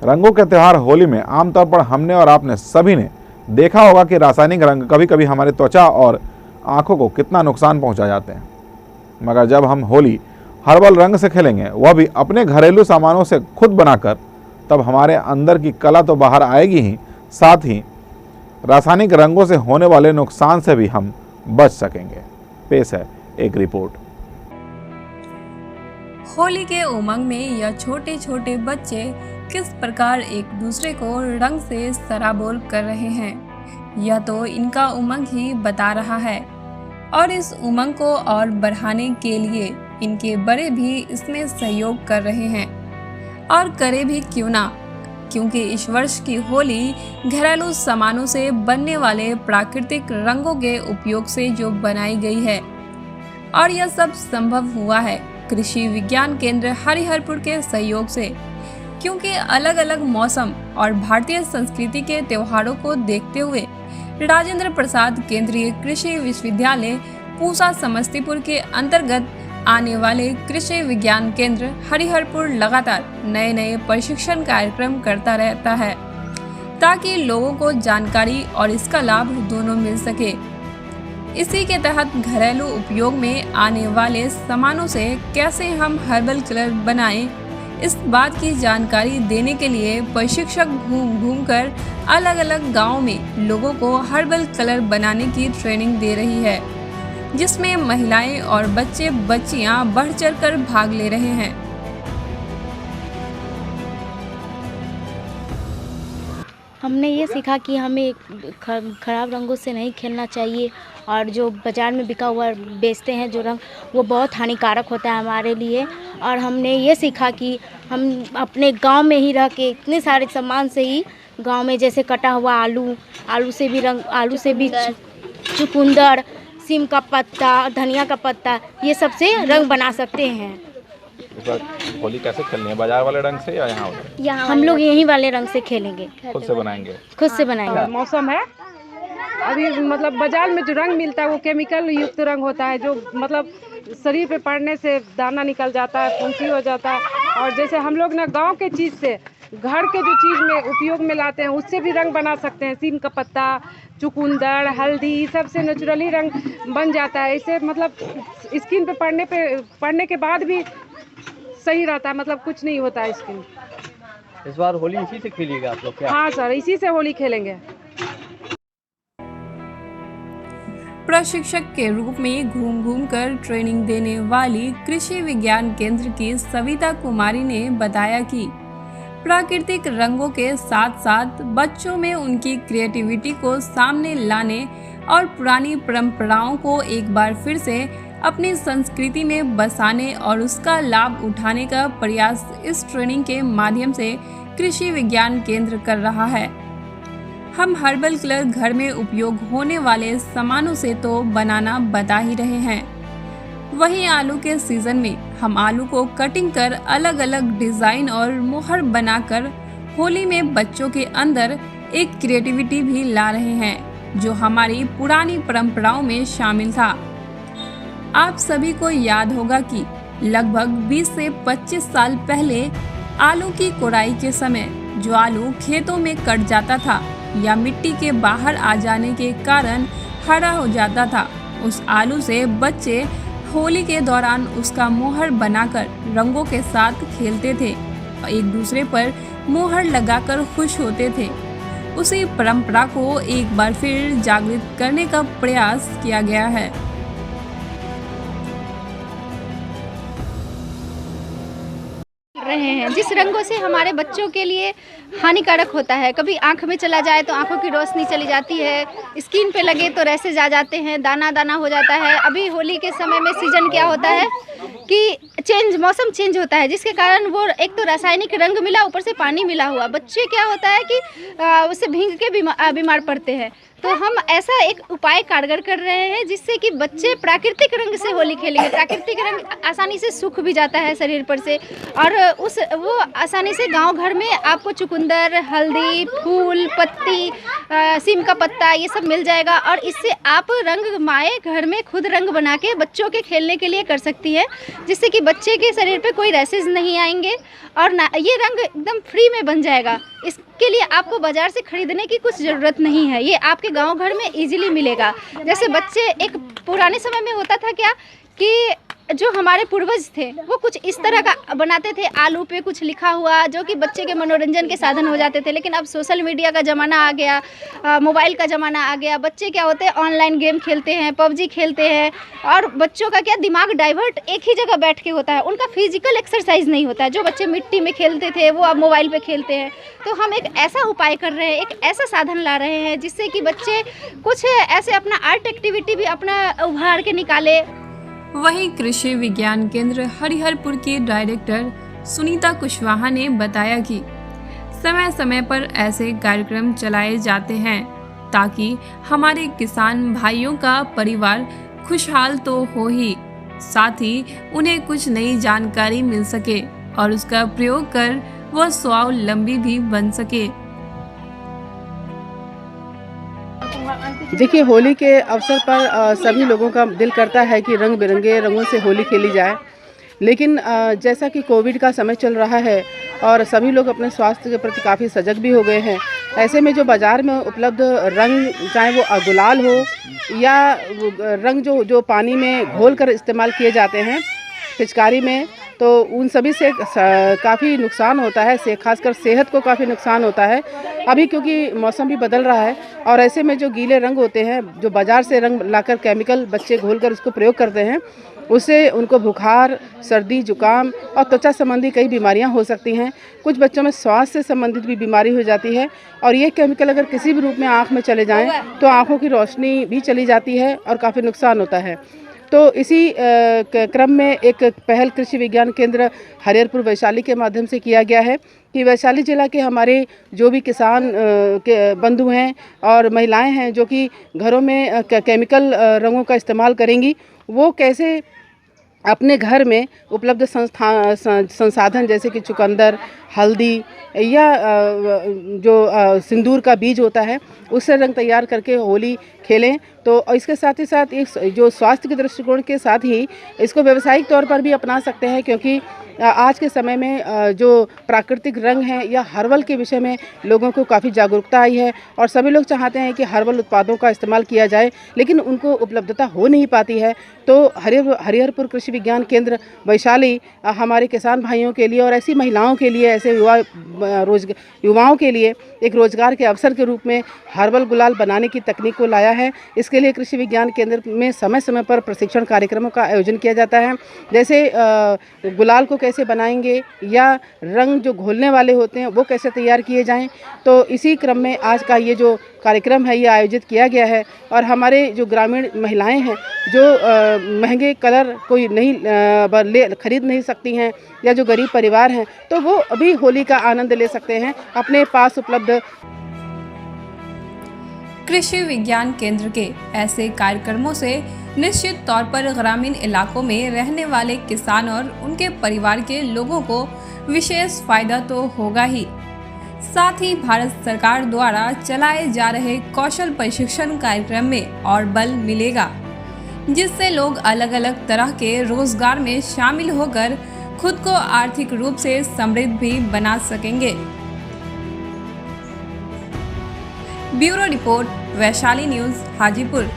रंगों के त्यौहार होली में आमतौर पर हमने और आपने सभी ने देखा होगा कि रासायनिक रंग कभी कभी हमारे त्वचा और आंखों को कितना नुकसान पहुंचा जाते हैं। मगर जब हम होली हर्बल रंग से खेलेंगे, वह भी अपने घरेलू सामानों से खुद बनाकर, तब हमारे अंदर की कला तो बाहर आएगी ही, साथ ही रासायनिक रंगों से होने वाले नुकसान से भी हम बच सकेंगे। पेश है एक रिपोर्ट। होली के उमंग में यह छोटे छोटे बच्चे किस प्रकार एक दूसरे को रंग से सराबोर कर रहे हैं, यह तो इनका उमंग ही बता रहा है। और इस उमंग को और बढ़ाने के लिए इनके बड़े भी इसमें सहयोग कर रहे हैं, और करे भी क्यों ना, क्योंकि इस वर्ष की होली घरेलू सामानों से बनने वाले प्राकृतिक रंगों के उपयोग से जो बनाई गई है। और यह सब संभव हुआ है कृषि विज्ञान केंद्र हरिहरपुर के सहयोग से, क्योंकि अलग अलग मौसम और भारतीय संस्कृति के त्योहारों को देखते हुए राजेंद्र प्रसाद केंद्रीय कृषि विश्वविद्यालय पूसा समस्तीपुर के अंतर्गत आने वाले कृषि विज्ञान केंद्र हरिहरपुर लगातार नए नए प्रशिक्षण कार्यक्रम करता रहता है, ताकि लोगों को जानकारी और इसका लाभ दोनों मिल सके। इसी के तहत घरेलू उपयोग में आने वाले सामानों से कैसे हम हर्बल कलर बनाएं, इस बात की जानकारी देने के लिए प्रशिक्षक घूम घूम कर अलग अलग गाँव में लोगों को हर्बल कलर बनाने की ट्रेनिंग दे रही है, जिसमें महिलाएं और बच्चे बच्चियां बढ़ चढ़ कर भाग ले रहे हैं। हमने ये सीखा कि हमें खराब रंगों से नहीं खेलना चाहिए, और जो बाज़ार में बिका हुआ बेचते हैं जो रंग, वो बहुत हानिकारक होता है हमारे लिए। और हमने ये सीखा कि हम अपने गांव में ही रह के इतने सारे सामान से ही, गांव में जैसे कटा हुआ आलू से भी रंग, आलू से भी चुकंदर, सीम का पत्ता, धनिया का पत्ता, ये सब से रंग बना सकते हैं। इस बार होली कैसे खेलनी है, बाजार वाले रंग से या यहाँ हम लोग यही वाले रंग से खेलेंगे, खुद से बनाएंगे? खुद से बनाएंगे। मौसम है अभी, मतलब बाजार में जो रंग मिलता है वो केमिकल युक्त रंग होता है, जो मतलब शरीर पे पड़ने से दाना निकल जाता है, फुंसी हो जाता है। और जैसे हम लोग ना गांव के चीज़ से, घर के जो चीज़ में उपयोग में लाते हैं, उससे भी रंग बना सकते हैं। सीम का पत्ता, चुकंदर, हल्दी, सबसे नेचुरली रंग बन जाता है। इससे मतलब स्किन पे पड़ने के बाद भी सही रहता है, मतलब कुछ नहीं होता है स्किन। इस बार होली इसी से खेलिएगा आप लोग क्या? हाँ सर, इसी से होली खेलेंगे। प्रशिक्षक के रूप में घूम घूम कर ट्रेनिंग देने वाली कृषि विज्ञान केंद्र की सविता कुमारी ने बताया कि प्राकृतिक रंगों के साथ साथ बच्चों में उनकी क्रिएटिविटी को सामने लाने और पुरानी परंपराओं को एक बार फिर से अपनी संस्कृति में बसाने और उसका लाभ उठाने का प्रयास इस ट्रेनिंग के माध्यम से कृषि विज्ञान केंद्र कर रहा है। हम हर्बल कलर घर में उपयोग होने वाले सामानों से तो बनाना बता ही रहे हैं, वहीं आलू के सीजन में हम आलू को कटिंग कर अलग अलग डिजाइन और मोहर बनाकर होली में बच्चों के अंदर एक क्रिएटिविटी भी ला रहे हैं, जो हमारी पुरानी परंपराओं में शामिल था। आप सभी को याद होगा कि लगभग 20 से 25 साल पहले आलू की कोड़ाई के समय जो आलू खेतों में कट जाता था या मिट्टी के बाहर आ जाने के कारण हरा हो जाता था, उस आलू से बच्चे होली के दौरान उसका मोहर बनाकर रंगों के साथ खेलते थे और एक दूसरे पर मोहर लगाकर खुश होते थे। उसी परंपरा को एक बार फिर जागृत करने का प्रयास किया गया है। रहे हैं जिस रंगों से हमारे बच्चों के लिए हानिकारक होता है, कभी आंख में चला जाए तो आंखों की रोशनी चली जाती है, स्किन पे लगे तो रैसेज आ जाते हैं, दाना दाना हो जाता है। अभी होली के समय में सीजन क्या होता है कि मौसम चेंज होता है, जिसके कारण वो एक तो रासायनिक रंग मिला, ऊपर से पानी मिला हुआ, बच्चे क्या होता है कि उससे भींग के बीमार पड़ते हैं। तो हम ऐसा एक उपाय कारगर कर रहे हैं जिससे कि बच्चे प्राकृतिक रंग से होली खेलेंगे। प्राकृतिक रंग आसानी से सूख भी जाता है शरीर पर से, और वो आसानी से गांव घर में आपको चुकंदर, हल्दी, फूल, पत्ती, सीम का पत्ता ये सब मिल जाएगा, और इससे आप रंग माए घर में खुद रंग बना के बच्चों के खेलने के लिए कर सकती है। जिससे कि बच्चे के शरीर पे कोई रैसेस नहीं आएंगे और ना ये रंग एकदम फ्री में बन जाएगा। इसके लिए आपको बाज़ार से ख़रीदने की कुछ ज़रूरत नहीं है, ये आपके गांव घर में इजीली मिलेगा। जैसे बच्चे एक पुराने समय में होता था क्या कि जो हमारे पूर्वज थे वो कुछ इस तरह का बनाते थे, आलू पे कुछ लिखा हुआ, जो कि बच्चे के मनोरंजन के साधन हो जाते थे। लेकिन अब सोशल मीडिया का ज़माना आ गया, मोबाइल का ज़माना आ गया, बच्चे क्या होते हैं ऑनलाइन गेम खेलते हैं, पबजी खेलते हैं और बच्चों का क्या दिमाग डाइवर्ट एक ही जगह बैठ के होता है, उनका फिजिकल एक्सरसाइज नहीं होता है। जो बच्चे मिट्टी में खेलते थे वो अब मोबाइल पे खेलते हैं। तो हम एक ऐसा उपाय कर रहे हैं, एक ऐसा साधन ला रहे हैं जिससे कि बच्चे कुछ ऐसे अपना आर्ट एक्टिविटी भी अपना उभार के निकाले। वहीं कृषि विज्ञान केंद्र हरिहरपुर की डायरेक्टर सुनीता कुशवाहा ने बताया कि समय समय पर ऐसे कार्यक्रम चलाए जाते हैं ताकि हमारे किसान भाइयों का परिवार खुशहाल तो हो ही, साथ ही उन्हें कुछ नई जानकारी मिल सके और उसका प्रयोग कर वह स्वावलंबी भी बन सके। देखिए, होली के अवसर पर सभी लोगों का दिल करता है कि रंग बिरंगे रंगों से होली खेली जाए, लेकिन जैसा कि कोविड का समय चल रहा है और सभी लोग अपने स्वास्थ्य के प्रति काफ़ी सजग भी हो गए हैं। ऐसे में जो बाज़ार में उपलब्ध रंग, चाहे वो गुलाल हो या रंग जो पानी में घोल कर इस्तेमाल किए जाते हैं पिचकारी में, तो उन सभी से काफ़ी नुकसान होता है, खासकर सेहत को काफ़ी नुकसान होता है। अभी क्योंकि मौसम भी बदल रहा है और ऐसे में जो गीले रंग होते हैं, जो बाज़ार से रंग लाकर केमिकल बच्चे घोलकर उसको प्रयोग करते हैं, उससे उनको बुखार, सर्दी, जुकाम और त्वचा संबंधी कई बीमारियां हो सकती हैं। कुछ बच्चों में स्वास्थ्य से संबंधित भी बीमारी हो जाती है और ये केमिकल अगर किसी भी रूप में आँख में चले जाएँ तो आँखों की रोशनी भी चली जाती है और काफ़ी नुकसान होता है। तो इसी क्रम में एक पहल कृषि विज्ञान केंद्र हरिहरपुर वैशाली के माध्यम से किया गया है कि वैशाली जिला के हमारे जो भी किसान के बंधु हैं और महिलाएं हैं जो कि घरों में केमिकल रंगों का इस्तेमाल करेंगी, वो कैसे अपने घर में उपलब्ध संसाधन जैसे कि चुकंदर, हल्दी या जो सिंदूर का बीज होता है उससे रंग तैयार करके होली खेलें। तो इसके साथ ही साथ इस जो स्वास्थ्य के दृष्टिकोण के साथ ही इसको व्यावसायिक तौर पर भी अपना सकते हैं, क्योंकि आज के समय में जो प्राकृतिक रंग हैं या हर्बल के विषय में लोगों को काफ़ी जागरूकता आई है और सभी लोग चाहते हैं कि हर्बल उत्पादों का इस्तेमाल किया जाए, लेकिन उनको उपलब्धता हो नहीं पाती है। तो हरिहरपुर कृषि विज्ञान केंद्र वैशाली हमारे किसान भाइयों के लिए और ऐसी महिलाओं के लिए, ऐसे युवाओं के लिए एक रोजगार के अवसर के रूप में हर्बल गुलाल बनाने की तकनीक को लाया है। इसके लिए कृषि विज्ञान केंद्र में समय समय पर प्रशिक्षण कार्यक्रमों का आयोजन किया जाता है, जैसे गुलाल को कैसे बनाएंगे या रंग जो घोलने वाले होते हैं वो कैसे तैयार किए जाएं। तो इसी क्रम में आज का ये जो कार्यक्रम है ये आयोजित किया गया है और हमारे जो ग्रामीण महिलाएं हैं जो महंगे कलर कोई नहीं खरीद नहीं सकती हैं या जो गरीब परिवार हैं, तो वो अभी होली का आनंद ले सकते हैं अपने पास उपलब्ध। कृषि विज्ञान केंद्र के ऐसे कार्यक्रमों से निश्चित तौर पर ग्रामीण इलाकों में रहने वाले किसान और उनके परिवार के लोगों को विशेष फायदा तो होगा ही, साथ ही भारत सरकार द्वारा चलाए जा रहे कौशल प्रशिक्षण कार्यक्रम में और बल मिलेगा, जिससे लोग अलग अलग तरह के रोजगार में शामिल होकर खुद को आर्थिक रूप से समृद्ध भी बना सकेंगे। Bureau report, Vaishali news, Hajipur.